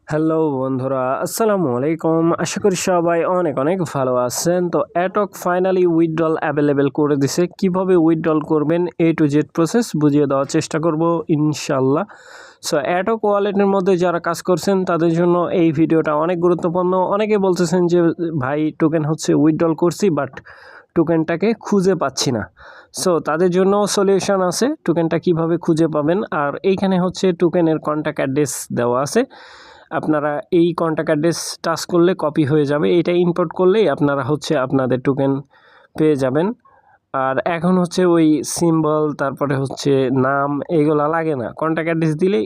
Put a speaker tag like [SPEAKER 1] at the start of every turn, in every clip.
[SPEAKER 1] Hello বন্ধুরা, আসসালামু আলাইকুম। আশা করি সবাই অনেক অনেক ভালো আছেন। তো অ্যাটক ফাইনালি উইথড্রল অ্যাভেলেবেল করে দিছে। কিভাবে উইথড্রল করবেন A to Z প্রসেস বুঝিয়ে দেওয়ার চেষ্টা করব ইনশাল্লাহ। সো অ্যাটক ওয়ালেটের মধ্যে যারা কাজ করছেন তাদের জন্য এই ভিডিওটা অনেক গুরুত্বপূর্ণ। অনেকে বলতেছেন যে ভাই টোকেন হচ্ছে উইথড্রল করছি বাট টোকেনটাকে খুঁজে পাচ্ছি না। সো তাদের জন্য সলিউশন আছে, টোকেনটা কিভাবে খুঁজে পাবেন। আর এইখানে হচ্ছে টোকেনের কন্ট্যাক্ট অ্যাড্রেস দেওয়া আছে। আপনারা এই কন্ট্যাক্ট অ্যাড্রেস টাচ করলে কপি হয়ে যাবে। এটা ইম্পোর্ট করলেই আপনারা হচ্ছে আপনাদের টোকেন পেয়ে যাবেন। আর এখন হচ্ছে ওই সিম্বল তারপরে হচ্ছে নাম এইগুলা লাগে না, কন্ট্যাক্ট অ্যাড্রেস দিলেই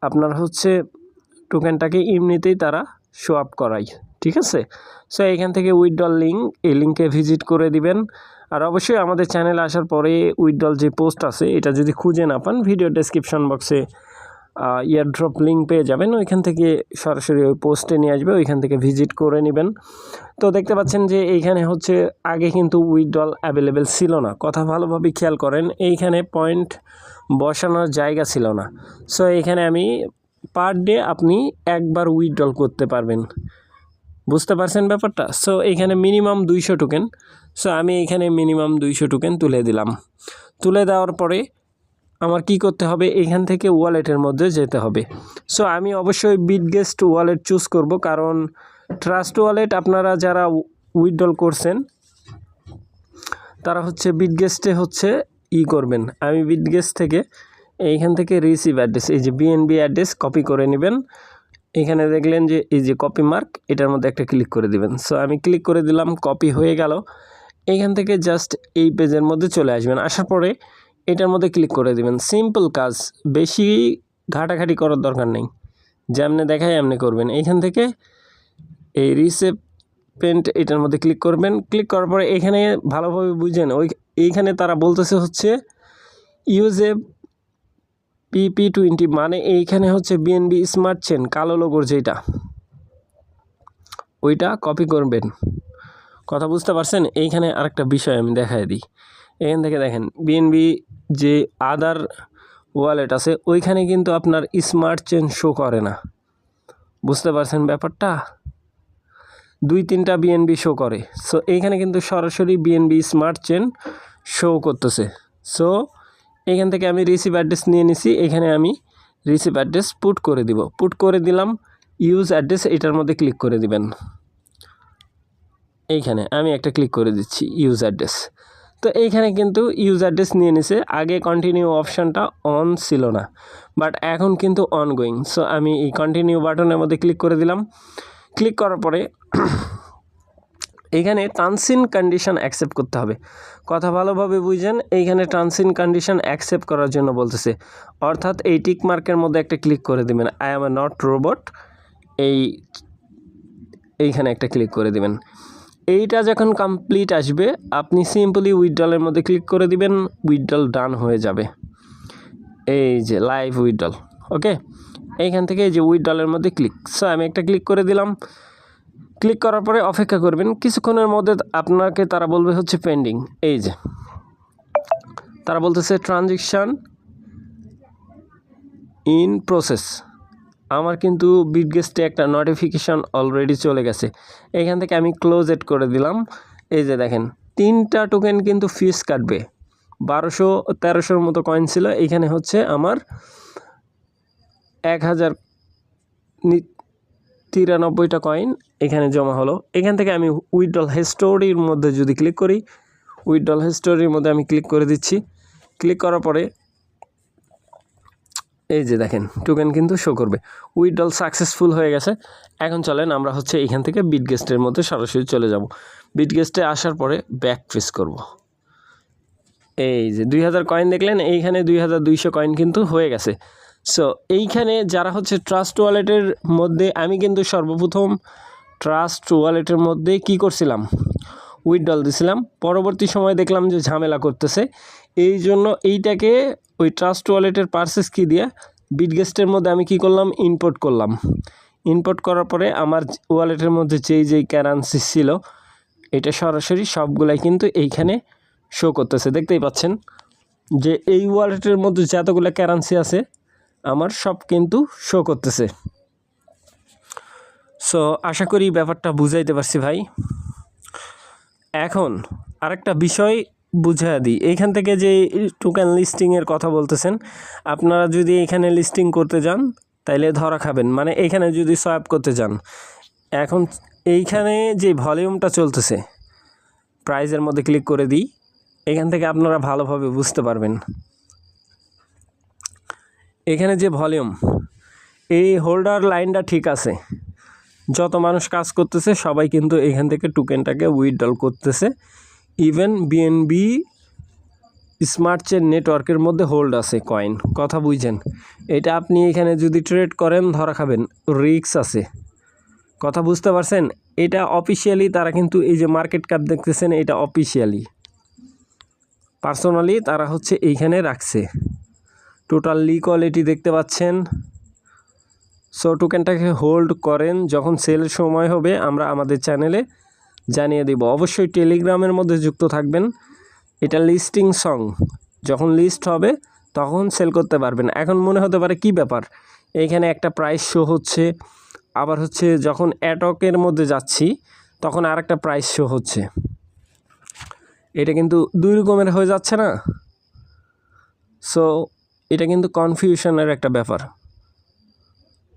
[SPEAKER 1] আপনার হচ্ছে টোকেনটাকে এমনিতেই তারা শো আপ করায়, ঠিক আছে। সো এখান থেকে উইথড্রল লিঙ্ক, এই লিঙ্কে ভিজিট করে দিবেন। আর অবশ্যই আমাদের চ্যানেলে আসার পরে উইথড্রল যে পোস্ট আছে এটা যদি খুঁজে না পান, ভিডিও ডেসক্রিপশন বক্সে ইয়ারড্রপ লিঙ্ক পেয়ে যাবেন, ওইখান থেকে সরাসরি ওই পোস্টে নিয়ে আসবে, ওইখান থেকে ভিজিট করে নেবেন। তো দেখতে পাচ্ছেন যে এইখানে হচ্ছে আগে কিন্তু উইথড্রল অ্যাভেলেবেল ছিল না। কথা ভালোভাবে খেয়াল করেন, এইখানে পয়েন্ট বসানোর জায়গা ছিল না। সো এইখানে আমি পার ডে আপনি একবার উইথড্রল করতে পারবেন, বুঝতে পারছেন ব্যাপারটা। সো এইখানে মিনিমাম 200 টোকেন। সো আমি এইখানে মিনিমাম 200 টোকেন তুলে দিলাম। তুলে দেওয়ার পরে আমার কি করতে হবে, এখান থেকে ওয়ালেটের মধ্যে যেতে হবে। সো আমি অবশ্যই বিটগেস্ট ওয়ালেট চুজ করব, কারণ ট্রাস্ট ওয়ালেট আপনারা যারা উইথড্রল করছেন তারা হচ্ছে বিটগেস্টে হচ্ছে করবেন। আমি বিটগেস্ট থেকে এইখান থেকে রিসিভ অ্যাড্রেস, এই যে BNB অ্যাড্রেস কপি করে নেবেন। এখানে দেখলেন যে এই যে কপি মার্ক, এটার মধ্যে একটা ক্লিক করে দিবেন। সো আমি ক্লিক করে দিলাম, কপি হয়ে গেল। এইখান থেকে জাস্ট এই পেজের মধ্যে চলে আসবেন। আসার পরে এটার মধ্যে ক্লিক করে দিবেন। সিম্পল কাজ, বেশি ঘাটাঘাটি করার দরকার নেই, যেমনি দেখায় এমনি করবেন। এইখান থেকে এই রিসিপিয়েন্ট এটার মধ্যে ক্লিক করবেন। ক্লিক করার পরে এখানে ভালোভাবে বুঝেন, এইখানে তারা বলতেছে হচ্ছে ইউজে PP20, মানে এইখানে হচ্ছে BNB স্মার্ট চেন কালো লোগোর যেটা, ওইটা কপি করবেন। কথা বুঝতে পারছেন। এইখানে আরেকটা বিষয় আমি দেখাই দিই। এখান থেকে দেখেন BNB যে আদার ওয়ালেট আছে ওইখানে কিন্তু আপনার স্মার্ট চেন শো করে না, বুঝতে পারছেন ব্যাপারটা। 2-3টা BNB শো করে। সো এইখানে কিন্তু সরাসরি BNB স্মার্ট চেন শো করতেছে। সো এইখান থেকে আমি রিসিভ অ্যাড্রেস নিয়ে নিছি, এখানে আমি রিসিভ অ্যাড্রেস পুট করে দিব। পুট করে দিলাম, ইউজ অ্যাড্রেস এটার মধ্যে ক্লিক করে দিবেন। এইখানে আমি একটা ক্লিক করে দিচ্ছি ইউজ অ্যাড্রেস। তো এইখানে কিন্তু ইউজ অ্যাড্রেস নিয়ে নিছে। আগে কন্টিনিউ অপশানটা অন ছিল না, বাট এখন কিন্তু অনগোয়িং। সো আমি এই কন্টিনিউ বাটনের মধ্যে ক্লিক করে দিলাম। ক্লিক করার পরে এইখানে টার্মস এন্ড কন্ডিশন অ্যাকসেপ্ট করতে হবে। কথা ভালোভাবে বুঝেন, এইখানে টার্মস এন্ড কন্ডিশন অ্যাকসেপ্ট করার জন্য বলতেছে, অর্থাৎ এই টিক মার্কের মধ্যে একটা ক্লিক করে দেবেন, I am A not robot, এইখানে একটা ক্লিক করে দেবেন। এইটা যখন কমপ্লিট আসবে আপনি সিম্পলি উইথড্রলের মধ্যে ক্লিক করে দিবেন, উইথড্রল ডান হয়ে যাবে। এই যে লাইভ উইথড্রল, ওকে। এইখান থেকে এই যে উইথড্রলের মধ্যে ক্লিক। সো আমি একটা ক্লিক করে দিলাম। ক্লিক করার পরে অপেক্ষা করবেন, কিছুক্ষণের মধ্যে আপনাকে তারা বলবে হচ্ছে পেন্ডিং। এই যে তারা বলতেছে ট্রানজ্যাকশান ইন প্রসেস। আমার কিন্তু বিটগেস্টে একটা নোটিফিকেশান অলরেডি চলে গেছে। এখান থেকে আমি ক্লোজ ইট করে দিলাম। এই যে দেখেন 3টা টোকেন কিন্তু ফিস কাটবে। 1200-1300 মতো কয়েন ছিল, এইখানে হচ্ছে আমার 1093টা কয়েন এখানে জমা হলো। এখান থেকে আমি উইথড্রল হিস্টোরির মধ্যে যদি ক্লিক করি, উইথড্রল হিস্টোরির মধ্যে আমি ক্লিক করে দিচ্ছি। ক্লিক করার পরে এই যে দেখেন টোকেন কিন্তু শো করবে, উইথড্রল সাকসেসফুল হয়ে গেছে। এখন চলেন আমরা হচ্ছে এইখান থেকে বিটগেস্টের মধ্যে সরাসরি চলে যাব। বিটগেস্টে আসার পরে ব্যাক প্রেস করব। এই যে 2000 কয়েন দেখলেন, এইখানে 2200 কয়েন কিন্তু হয়ে গেছে। সো এইখানে যারা হচ্ছে ট্রাস্ট ওয়ালেটের মধ্যে, আমি কিন্তু সর্বপ্রথম ট্রাস্ট ওয়ালেটের মধ্যে কি করছিলাম, উইথড্রল দিছিলাম। পরবর্তী সময় দেখলাম যে ঝামেলা করতেছে, এই জন্য এইটাকে ওই ট্রাস্ট ওয়ালেটের পারচেস কি দিয়ে বিটগেস্টের মধ্যে আমি কি করলাম, ইম্পোর্ট করলাম। ইম্পোর্ট করার পরে আমার ওয়ালেটের মধ্যে যেই কারেন্সি ছিল এটা সরাসরি সবগুলাই কিন্তু এইখানে শো করতেছে। দেখতেই পাচ্ছেন যে এই ওয়ালেটের মধ্যে যতগুলো কারেন্সি আছে আমার সব কিন্তু শো করতেছে। সো আশা করি ব্যাপারটা বুঝাইতে পারছি ভাই। এখন আরেকটা বিষয় বুঝিয়ে দিই, এইখান থেকে যে টোকেন লিস্টিংয়ের কথা বলতেছেন, আপনারা যদি এখানে লিস্টিং করতে যান তাইলে ধরা খাবেন। মানে এইখানে যদি সোয়াপ করতে যান, এখন এইখানে যে ভলিউমটা চলতেছে, প্রাইজের মধ্যে ক্লিক করে দিই, এখান থেকে আপনারা ভালোভাবে বুঝতে পারবেন। এখানে যে ভলিউম, এই হোল্ডার লাইনটা ঠিক আছে, যত মানুষ কাজ করতেছে সবাই কিন্তু এখান থেকে টোকেনটাকে উইথড্রল করতেছে। ইভেন বিএনবি স্মার্ট চেন নেটওয়ার্কের মধ্যে হোল্ড আছে কয়েন, কথা বুঝছেন। এটা আপনি এখানে যদি ট্রেড করেন ধরা খাবেন, রিস্ক আছে, কথা বুঝতে পারছেন। এটা অফিসিয়ালি তারা কিন্তু এই যে মার্কেট ক্যাপ দেখতেছেন, এটা অফিসিয়ালি, পার্সোনালি তারা হচ্ছে এইখানে রাখছে। টোটাল লিকুইডিটি দেখতে পাচ্ছেন। সো টোকেনটাকে হোল্ড করেন, যখন সেলের সময় হবে আমরা আমাদের চ্যানেলে জানিয়ে দেব। অবশ্যই টেলিগ্রামের মধ্যে যুক্ত থাকবেন। এটা লিস্টিং সং, যখন লিস্ট হবে তখন সেল করতে পারবেন। এখন মনে হতে পারে কি ব্যাপার, এইখানে একটা প্রাইস শো হচ্ছে, আবার হচ্ছে যখন অ্যাটকের মধ্যে যাচ্ছি তখন আর একটা প্রাইস শো হচ্ছে। এটা কিন্তু দুই রকমের হয়ে যাচ্ছে না? সো এটা কিন্তু কনফিউশনের একটা ব্যাপার।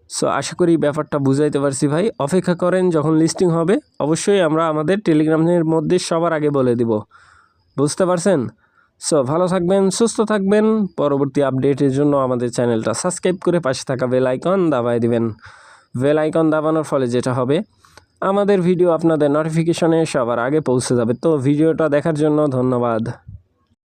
[SPEAKER 1] সো আশা করি ব্যাপারটা বুঝাইতে পারছি ভাই। অপেক্ষা করেন, যখন লিস্টিং হবে অবশ্যই আমরা আমাদের টেলিগ্রামের মধ্যে সবার আগে বলে দিব, বুঝতে পারছেন। সো ভালো থাকবেন, সুস্থ থাকবেন। পরবর্তী আপডেটের জন্য আমাদের চ্যানেলটা সাবস্ক্রাইব করে পাশে থাকা বেল আইকন দাবায় দিবেন। বেল আইকন দাবানোর ফলে যেটা হবে, আমাদের ভিডিও আপনাদের নোটিফিকেশনে সবার আগে পৌঁছে যাবে। তো ভিডিওটা দেখার জন্য ধন্যবাদ।